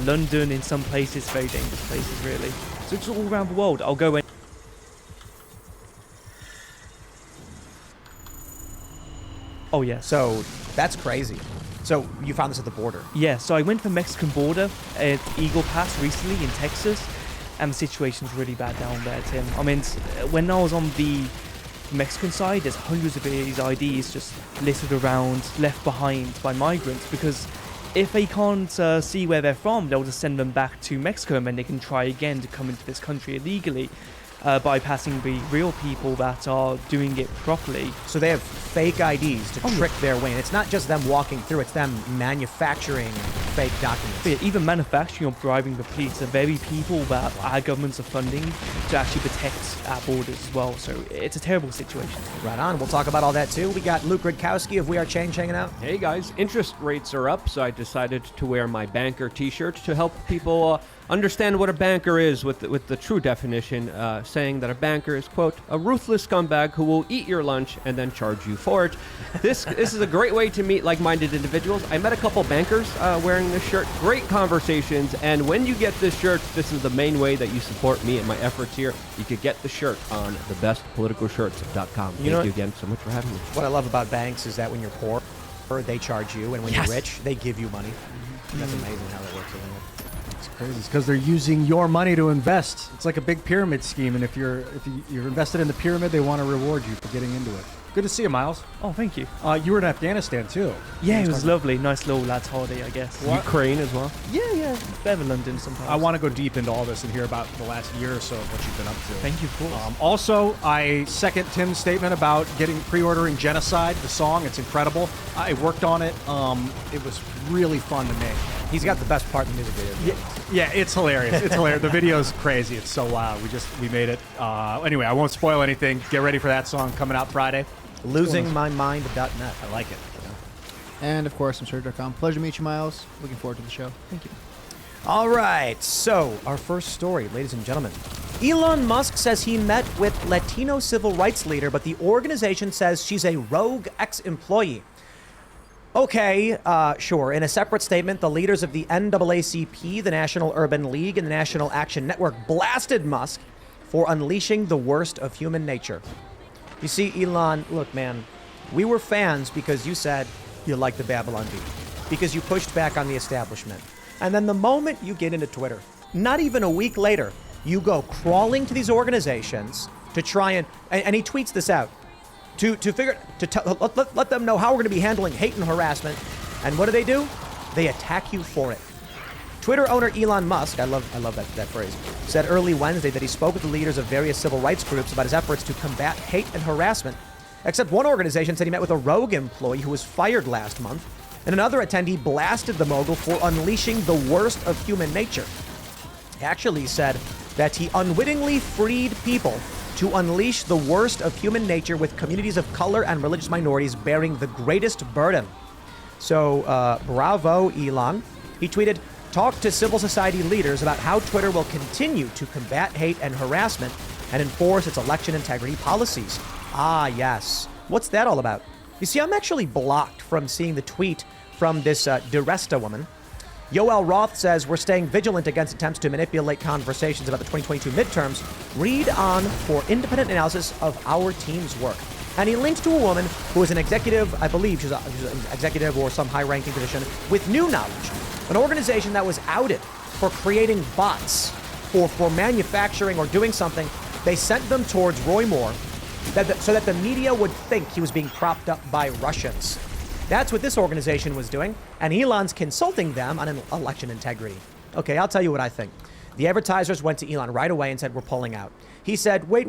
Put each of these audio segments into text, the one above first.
London, in some places, very dangerous places, really. So it's all around the world. I'll go in. Oh, yeah. So that's crazy. So you found this at the border? Yeah, so I went to the Mexican border at Eagle Pass recently in Texas, and the situation's really bad down there, Tim. I mean, when I was on the Mexican side, there's hundreds of these IDs just littered around, left behind by migrants, because if they can't see where they're from, they'll just send them back to Mexico, and then they can try again to come into this country illegally, bypassing the real people that are doing it properly. So they have fake IDs to trick their way. And it's not just them walking through, it's them manufacturing fake documents. But even manufacturing or bribing the police, the very people that our governments are funding to actually protect our borders as well. So it's a terrible situation. Right on. We'll talk about all that too. We got Luke Rudkowski of We Are Change hanging out. Hey guys, interest rates are up, so I decided to wear my banker t-shirt to help people understand what a banker is with the true definition, saying that a banker is, quote, a ruthless scumbag who will eat your lunch and then charge you for it. This is a great way to meet like-minded individuals. I met a couple bankers wearing this shirt. Great conversations, and when you get this shirt, this is the main way that you support me and my efforts here. You could get the shirt on thebestpoliticalshirts.com. Thank you again so much for having me. What I love about banks is that when you're poor, they charge you, and when you're rich, they give you money. That's amazing how that works. It's crazy. It's because they're using your money to invest. It's like a big pyramid scheme, and if you're invested in the pyramid, they want to reward you for getting into it. Good to see you, Miles. Oh, thank you. You were in Afghanistan too. Yeah, it was lovely. Nice little lad's holiday, I guess. Ukraine as well? Yeah. Better London sometimes. I want to go deep into all this and hear about the last year or so of what you've been up to. Thank you, of course. Also, I second Tim's statement about pre-ordering Genocide, the song. It's incredible. I worked on it. It was really fun to make. He's got the best part in the music video. Yeah, it's hilarious. It's hilarious. The video's crazy. It's so wild. We made it. Anyway, I won't spoil anything. Get ready for that song coming out Friday. LosingMyMind.net. I like it. And of course, I'm Serge.com. Pleasure to meet you, Miles. Looking forward to the show. Thank you. All right, so our first story, ladies and gentlemen. Elon Musk says he met with Latino civil rights leader, but the organization says she's a rogue ex-employee. Okay, sure. In a separate statement, the leaders of the NAACP, the National Urban League, and the National Action Network blasted Musk for unleashing the worst of human nature. You see, Elon, look, man, we were fans because you said you liked the Babylon Bee, because you pushed back on the establishment. And then the moment you get into Twitter, not even a week later, you go crawling to these organizations to try and he tweets this out, let them know how we're going to be handling hate and harassment. And what do? They attack you for it. Twitter owner Elon Musk, I love that phrase, said early Wednesday that he spoke with the leaders of various civil rights groups about his efforts to combat hate and harassment. Except one organization said he met with a rogue employee who was fired last month, and another attendee blasted the mogul for unleashing the worst of human nature. He actually said that he unwittingly freed people to unleash the worst of human nature, with communities of color and religious minorities bearing the greatest burden. So, bravo, Elon. He tweeted, "Talk to civil society leaders about how Twitter will continue to combat hate and harassment and enforce its election integrity policies." Ah, yes. What's that all about? You see, I'm actually blocked from seeing the tweet from this DeResta woman. Yoel Roth says, "We're staying vigilant against attempts to manipulate conversations about the 2022 midterms. Read on for independent analysis of our team's work." And he linked to a woman who is an executive, I believe she's an executive or some high-ranking position, with New Knowledge, an organization that was outed for creating bots for manufacturing or doing something, they sent them towards Roy Moore so that the media would think he was being propped up by Russians. That's what this organization was doing, and Elon's consulting them on an election integrity. Okay, I'll tell you what I think. The advertisers went to Elon right away and said, we're pulling out. He said, wait.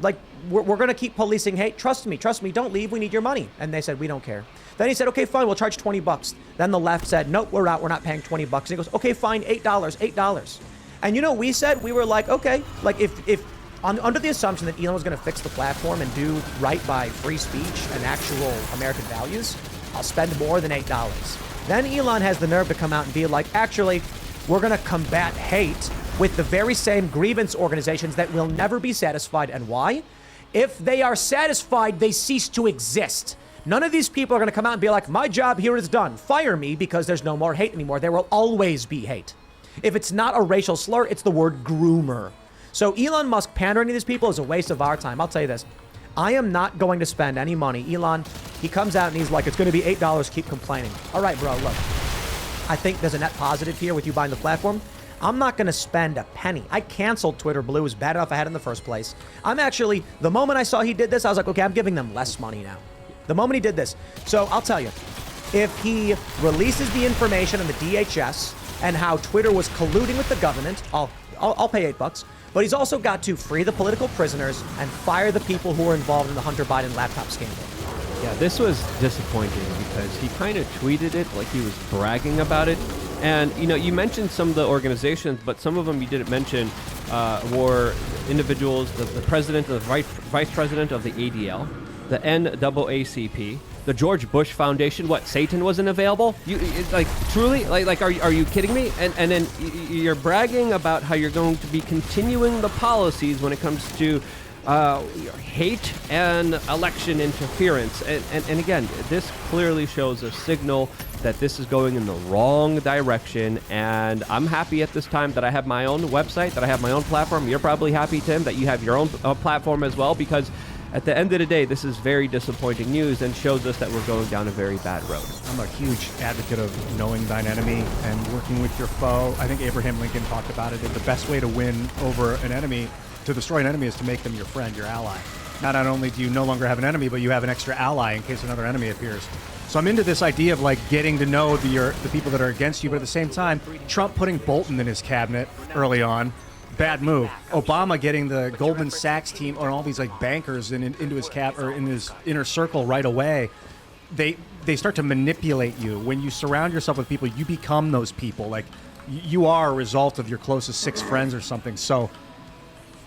Like, we're going to keep policing hate. Trust me. Don't leave. We need your money. And they said, we don't care. Then he said, okay, fine. We'll charge $20. Then the left said, nope, we're out. We're not paying $20. And he goes, okay, fine. $8. And you know what we said? We were like, okay, like under the assumption that Elon was going to fix the platform and do right by free speech and actual American values, I'll spend more than $8. Then Elon has the nerve to come out and be like, actually, we're going to combat hate with the very same grievance organizations that will never be satisfied. And why? If they are satisfied, they cease to exist. None of these people are going to come out and be like, my job here is done. Fire me because there's no more hate anymore. There will always be hate. If it's not a racial slur, it's the word groomer. So Elon Musk pandering to these people is a waste of our time. I'll tell you this. I am not going to spend any money. Elon, he comes out and he's like, it's going to be $8. Keep complaining. All right, bro, look. I think there's a net positive here with you buying the platform. I'm not going to spend a penny. I canceled Twitter Blue. It was bad enough I had it in the first place. The moment I saw he did this, I was like, okay, I'm giving them less money now. The moment he did this. So I'll tell you, if he releases the information on the DHS and how Twitter was colluding with the government, I'll pay $8. But he's also got to free the political prisoners and fire the people who were involved in the Hunter Biden laptop scandal. Yeah, this was disappointing because he kind of tweeted it like he was bragging about it. And, you know, you mentioned some of the organizations, but some of them you didn't mention were individuals, the president, the vice president of the ADL, the NAACP, the George Bush Foundation. What, Satan wasn't available? Like, truly? Like, are you kidding me? And then you're bragging about how you're going to be continuing the policies when it comes to hate and election interference. And again, this clearly shows a signal that this is going in the wrong direction. And I'm happy at this time that I have my own website, that I have my own platform. You're probably happy, Tim, that you have your own platform as well, because at the end of the day, this is very disappointing news and shows us that we're going down a very bad road. I'm a huge advocate of knowing thine enemy and working with your foe. I think Abraham Lincoln talked about it. The best way to win over an enemy, to destroy an enemy, is to make them your friend, your ally. Not only do you no longer have an enemy, but you have an extra ally in case another enemy appears. So I'm into this idea of like getting to know the people that are against you, but at the same time, Trump putting Bolton in his cabinet early on, bad move. Obama getting the Goldman Sachs team or all these like bankers into his in his inner circle right away. They start to manipulate you. When you surround yourself with people, you become those people. Like you are a result of your closest 6 friends or something. So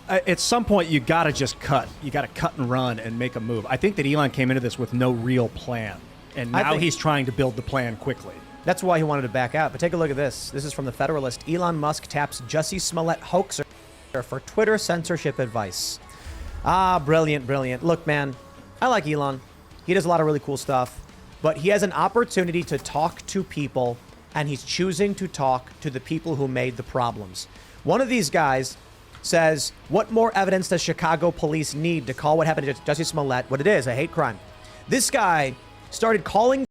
at some point, you got to just cut. You got to cut and run and make a move. I think that Elon came into this with no real plan. And now he's trying to build the plan quickly. That's why he wanted to back out. But take a look at this. This is from the Federalist. Elon Musk taps Jussie Smollett hoaxer for Twitter censorship advice. Brilliant. Look, man, I like Elon. He does a lot of really cool stuff. But he has an opportunity to talk to people, and he's choosing to talk to the people who made the problems. One of these guys says, what more evidence does Chicago police need to call what happened to Jussie Smollett what it is, a hate crime? This guy started calling